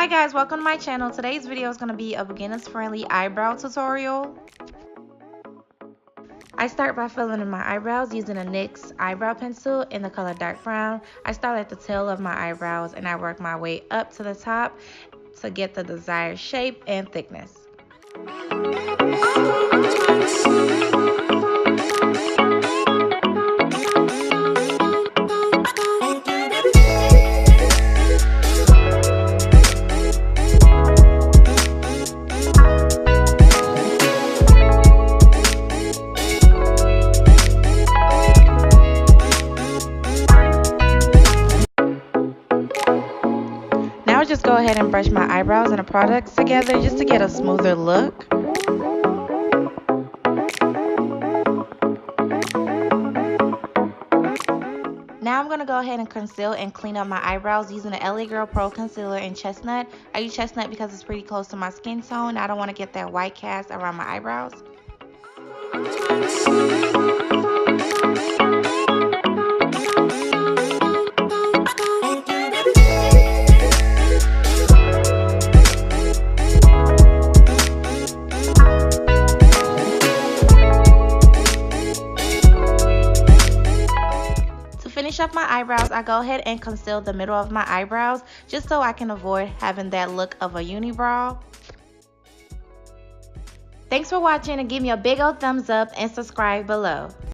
guys, welcome to my channel. Today's video is going to be a beginners friendly eyebrow tutorial. I start by filling in my eyebrows using a NYX eyebrow pencil in the color dark brown. I start at the tail of my eyebrows and I work my way up to the top to get the desired shape and thickness. Now just go ahead and brush my eyebrows and the products together just to get a smoother look. Now I'm going to go ahead and conceal and clean up my eyebrows using the LA Girl Pro Concealer in Chestnut. I use Chestnut because it's pretty close to my skin tone. I don't want to get that white cast around my eyebrows. Finish up my eyebrows, I go ahead and conceal the middle of my eyebrows just so I can avoid having that look of a unibrow. Thanks for watching and give me a big old thumbs up and subscribe below.